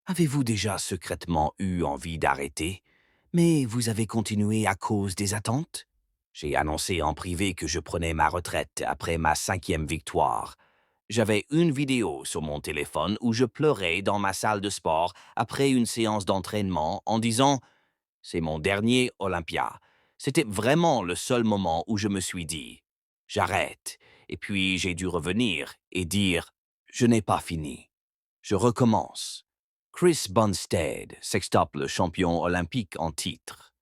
Avez-vous déjà secrètement eu envie d'arrêter, mais vous avez continué à cause des attentes? J'ai annoncé en privé que je prenais ma retraite après ma 5e victoire. J'avais une vidéo sur mon téléphone où je pleurais dans ma salle de sport après une séance d'entraînement en disant c'est mon dernier Olympia. C'était vraiment le seul moment où je me suis dit j'arrête. Et puis j'ai dû revenir et dire je n'ai pas fini. Je recommence. Chris Bumstead, sextuple champion olympique en titre.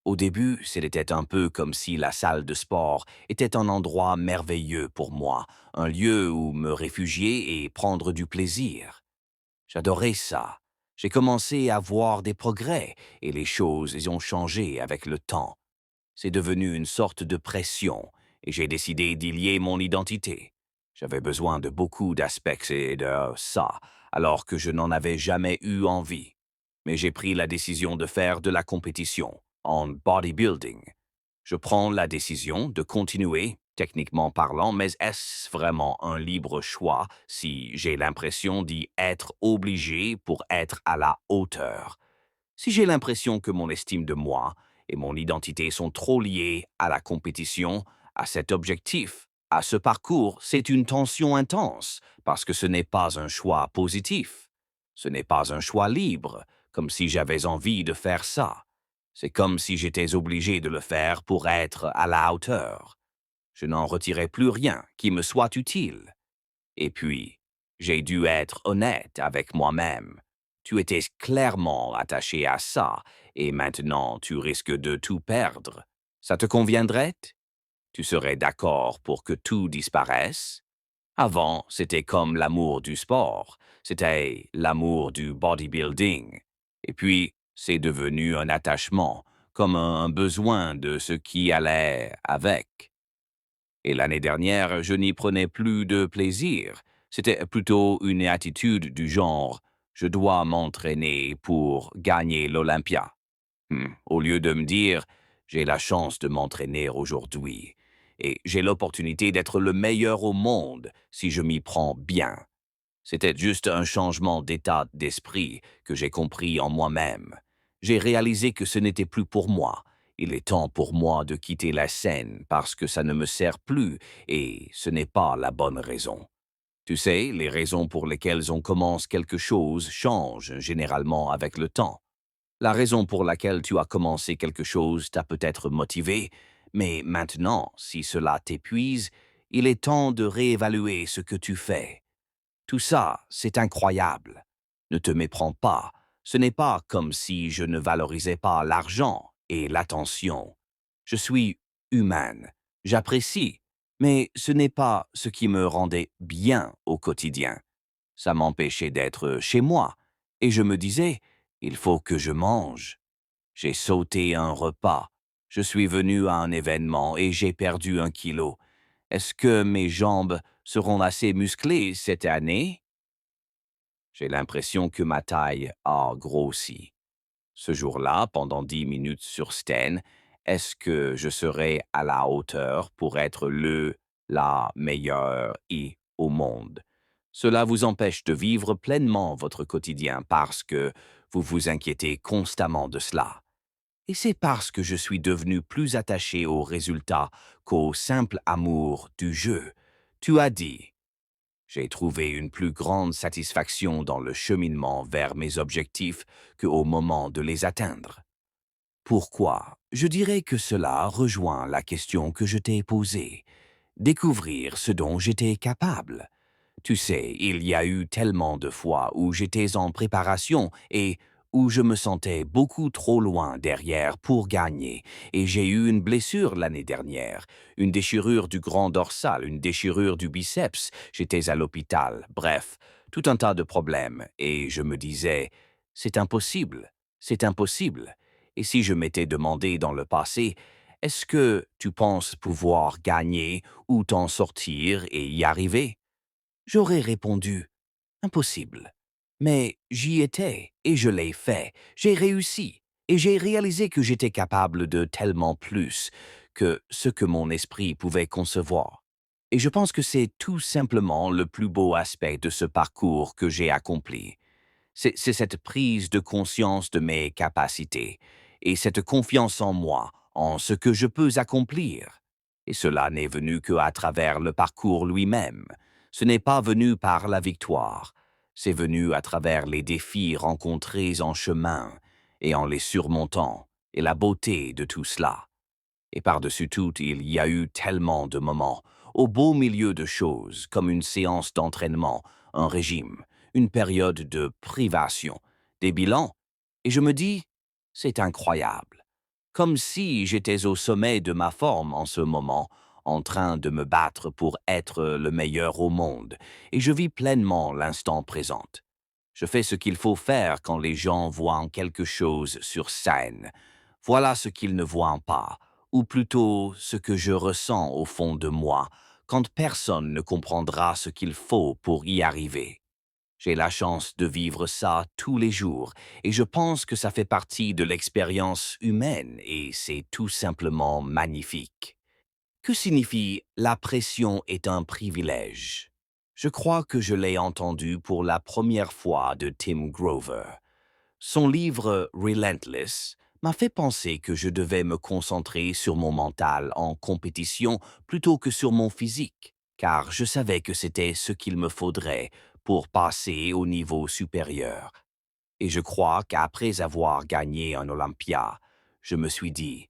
Au début, c'était un peu comme si la salle de sport était un endroit merveilleux pour moi, un lieu où me réfugier et prendre du plaisir. J'adorais ça. J'ai commencé à voir des progrès et les choses ont changé avec le temps. C'est devenu une sorte de pression et j'ai décidé d'y lier mon identité. J'avais besoin de beaucoup d'aspects et de ça, alors que je n'en avais jamais eu envie. Mais j'ai pris la décision de faire de la compétition, en bodybuilding. Je prends la décision de continuer, techniquement parlant, mais est-ce vraiment un libre choix si j'ai l'impression d'y être obligé pour être à la hauteur? Si j'ai l'impression que mon estime de moi et mon identité sont trop liées à la compétition, à cet objectif, à ce parcours, c'est une tension intense, parce que ce n'est pas un choix positif. Ce n'est pas un choix libre, comme si j'avais envie de faire ça. C'est comme si j'étais obligé de le faire pour être à la hauteur. Je n'en retirais plus rien qui me soit utile. Et puis, j'ai dû être honnête avec moi-même. Tu étais clairement attaché à ça, et maintenant tu risques de tout perdre. Ça te conviendrait? Tu serais d'accord pour que tout disparaisse? Avant, c'était comme l'amour du sport, c'était l'amour du bodybuilding. Et puis, c'est devenu un attachement, comme un besoin de ce qui allait avec. Et l'année dernière, je n'y prenais plus de plaisir. C'était plutôt une attitude du genre « je dois m'entraîner pour gagner l'Olympia ». Au lieu de me dire « j'ai la chance de m'entraîner aujourd'hui et j'ai l'opportunité d'être le meilleur au monde si je m'y prends bien ». C'était juste un changement d'état d'esprit que j'ai compris en moi-même. J'ai réalisé que ce n'était plus pour moi. Il est temps pour moi de quitter la scène parce que ça ne me sert plus et ce n'est pas la bonne raison. Tu sais, les raisons pour lesquelles on commence quelque chose changent généralement avec le temps. La raison pour laquelle tu as commencé quelque chose t'a peut-être motivé, mais maintenant, si cela t'épuise, il est temps de réévaluer ce que tu fais. Tout ça, c'est incroyable. Ne te méprends pas. Ce n'est pas comme si je ne valorisais pas l'argent et l'attention. Je suis humaine. J'apprécie. Mais ce n'est pas ce qui me rendait bien au quotidien. Ça m'empêchait d'être chez moi. Et je me disais, il faut que je mange. J'ai sauté un repas. Je suis venu à un événement et j'ai perdu 1 kilo. Est-ce que mes jambes seront assez musclées cette année? J'ai l'impression que ma taille a grossi. Ce jour-là, pendant 10 minutes sur scène, est-ce que je serai à la hauteur pour être la meilleure et au monde? Cela vous empêche de vivre pleinement votre quotidien parce que vous vous inquiétez constamment de cela. Et c'est parce que je suis devenu plus attaché au résultat qu'au simple amour du jeu. Tu as dit, j'ai trouvé une plus grande satisfaction dans le cheminement vers mes objectifs qu'au moment de les atteindre. Pourquoi? Je dirais que cela rejoint la question que je t'ai posée. Découvrir ce dont j'étais capable. Tu sais, il y a eu tellement de fois où j'étais en préparation et où je me sentais beaucoup trop loin derrière pour gagner. Et j'ai eu une blessure l'année dernière, une déchirure du grand dorsal, une déchirure du biceps. J'étais à l'hôpital, bref, tout un tas de problèmes. Et je me disais, c'est impossible, c'est impossible. Et si je m'étais demandé dans le passé, est-ce que tu penses pouvoir gagner ou t'en sortir et y arriver? J'aurais répondu impossible. Mais j'y étais et je l'ai fait. J'ai réussi et j'ai réalisé que j'étais capable de tellement plus que ce que mon esprit pouvait concevoir. Et je pense que c'est tout simplement le plus beau aspect de ce parcours que j'ai accompli. C'est cette prise de conscience de mes capacités et cette confiance en moi, en ce que je peux accomplir. Et cela n'est venu qu'à travers le parcours lui-même. Ce n'est pas venu par la victoire. C'est venu à travers les défis rencontrés en chemin et en les surmontant, et la beauté de tout cela. Et par-dessus tout, il y a eu tellement de moments, au beau milieu de choses, comme une séance d'entraînement, un régime, une période de privation, des bilans, et je me dis, c'est incroyable. Comme si j'étais au sommet de ma forme en ce moment, en train de me battre pour être le meilleur au monde, et je vis pleinement l'instant présent. Je fais ce qu'il faut faire quand les gens voient quelque chose sur scène. Voilà ce qu'ils ne voient pas, ou plutôt ce que je ressens au fond de moi, quand personne ne comprendra ce qu'il faut pour y arriver. J'ai la chance de vivre ça tous les jours, et je pense que ça fait partie de l'expérience humaine, et c'est tout simplement magnifique. Que signifie «la pression est un privilège»? Je crois que je l'ai entendu pour la première fois de Tim Grover. Son livre Relentless m'a fait penser que je devais me concentrer sur mon mental en compétition plutôt que sur mon physique, car je savais que c'était ce qu'il me faudrait pour passer au niveau supérieur. Et je crois qu'après avoir gagné un Olympia, je me suis dit,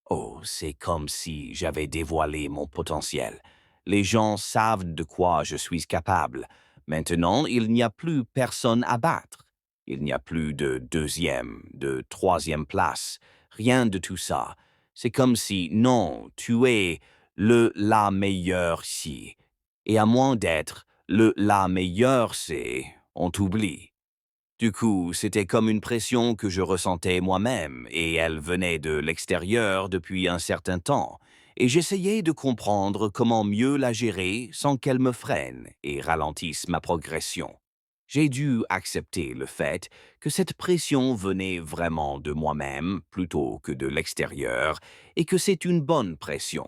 oh, c'est comme si j'avais dévoilé mon potentiel. Les gens savent de quoi je suis capable. Maintenant, il n'y a plus personne à battre. Il n'y a plus de deuxième, de troisième place. Rien de tout ça. C'est comme si, non, tu es la meilleure si. Et à moins d'être la meilleure c'est, on t'oublie. Du coup, c'était comme une pression que je ressentais moi-même, et elle venait de l'extérieur depuis un certain temps, et j'essayais de comprendre comment mieux la gérer sans qu'elle me freine et ralentisse ma progression. J'ai dû accepter le fait que cette pression venait vraiment de moi-même plutôt que de l'extérieur, et que c'est une bonne pression.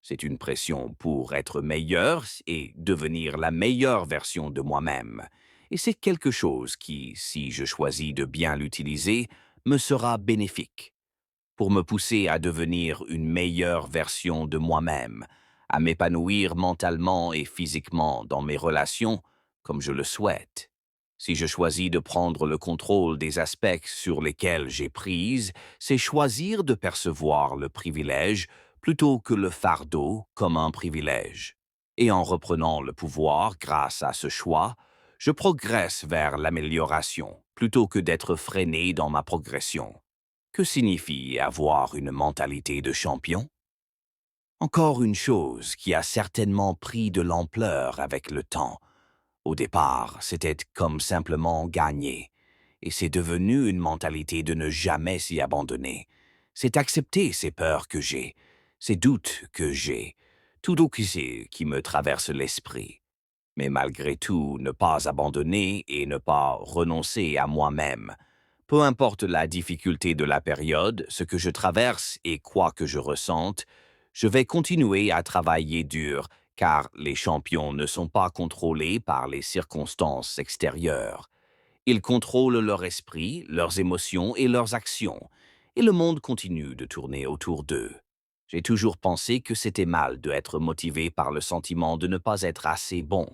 C'est une pression pour être meilleur et devenir la meilleure version de moi-même. Et c'est quelque chose qui, si je choisis de bien l'utiliser, me sera bénéfique, pour me pousser à devenir une meilleure version de moi-même, à m'épanouir mentalement et physiquement dans mes relations comme je le souhaite. Si je choisis de prendre le contrôle des aspects sur lesquels j'ai prise, c'est choisir de percevoir le privilège plutôt que le fardeau comme un privilège. Et en reprenant le pouvoir grâce à ce choix, je progresse vers l'amélioration plutôt que d'être freiné dans ma progression. Que signifie avoir une mentalité de champion? Encore une chose qui a certainement pris de l'ampleur avec le temps. Au départ, c'était comme simplement gagner. Et c'est devenu une mentalité de ne jamais s'y abandonner. C'est accepter ces peurs que j'ai, ces doutes que j'ai, tout qui me traverse l'esprit. Mais malgré tout, ne pas abandonner et ne pas renoncer à moi-même. Peu importe la difficulté de la période, ce que je traverse et quoi que je ressente, je vais continuer à travailler dur, car les champions ne sont pas contrôlés par les circonstances extérieures. Ils contrôlent leur esprit, leurs émotions et leurs actions, et le monde continue de tourner autour d'eux. J'ai toujours pensé que c'était mal d'être motivé par le sentiment de ne pas être assez bon.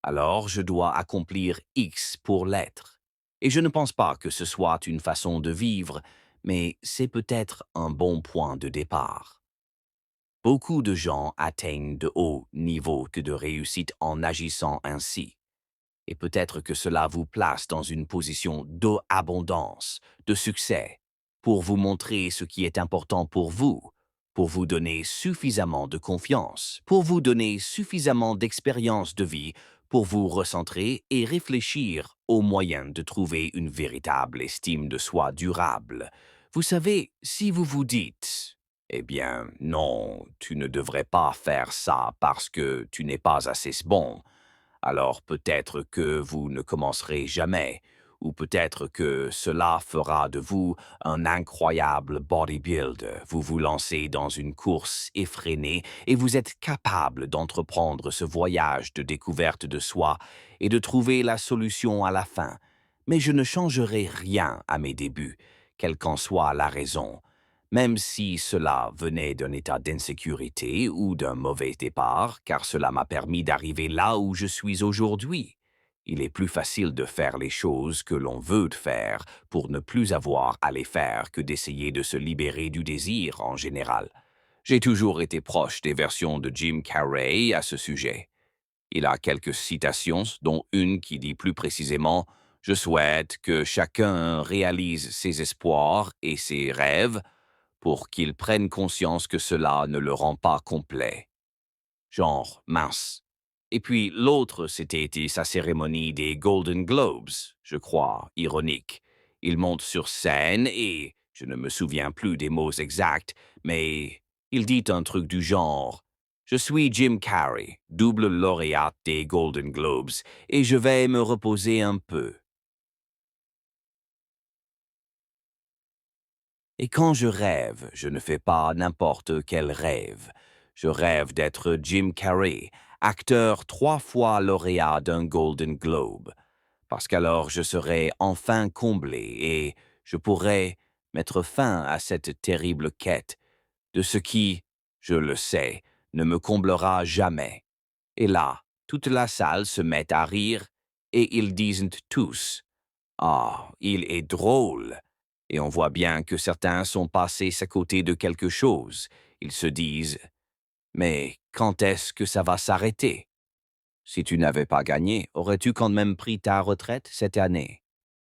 Alors je dois accomplir X pour l'être. Et je ne pense pas que ce soit une façon de vivre, mais c'est peut-être un bon point de départ. Beaucoup de gens atteignent de hauts niveaux de réussite en agissant ainsi. Et peut-être que cela vous place dans une position d'abondance, de succès, pour vous montrer ce qui est important pour vous donner suffisamment de confiance, pour vous donner suffisamment d'expérience de vie, pour vous recentrer et réfléchir aux moyens de trouver une véritable estime de soi durable. Vous savez, si vous vous dites eh bien, non, tu ne devrais pas faire ça parce que tu n'es pas assez bon, alors peut-être que vous ne commencerez jamais, ou peut-être que cela fera de vous un incroyable bodybuilder. Vous vous lancez dans une course effrénée et vous êtes capable d'entreprendre ce voyage de découverte de soi et de trouver la solution à la fin. Mais je ne changerai rien à mes débuts, quelle qu'en soit la raison, même si cela venait d'un état d'insécurité ou d'un mauvais départ, car cela m'a permis d'arriver là où je suis aujourd'hui. Il est plus facile de faire les choses que l'on veut faire pour ne plus avoir à les faire que d'essayer de se libérer du désir en général. J'ai toujours été proche des versions de Jim Carrey à ce sujet. Il a quelques citations, dont une qui dit plus précisément « Je souhaite que chacun réalise ses espoirs et ses rêves pour qu'il prenne conscience que cela ne le rend pas complet. » Genre, mince. Et puis l'autre, c'était été sa cérémonie des Golden Globes, je crois, ironique. Il monte sur scène et, je ne me souviens plus des mots exacts, mais il dit un truc du genre « Je suis Jim Carrey, double lauréat des Golden Globes, et je vais me reposer un peu. » Et quand je rêve, je ne fais pas n'importe quel rêve. Je rêve d'être Jim Carrey, acteur 3 fois lauréat d'un Golden Globe, parce qu'alors je serai enfin comblé et je pourrai mettre fin à cette terrible quête de ce qui, je le sais, ne me comblera jamais. Et là, toute la salle se met à rire et ils disent tous ah, il est drôle. Et on voit bien que certains sont passés à côté de quelque chose. Ils se disent, mais quand est-ce que ça va s'arrêter? Si tu n'avais pas gagné, aurais-tu quand même pris ta retraite cette année?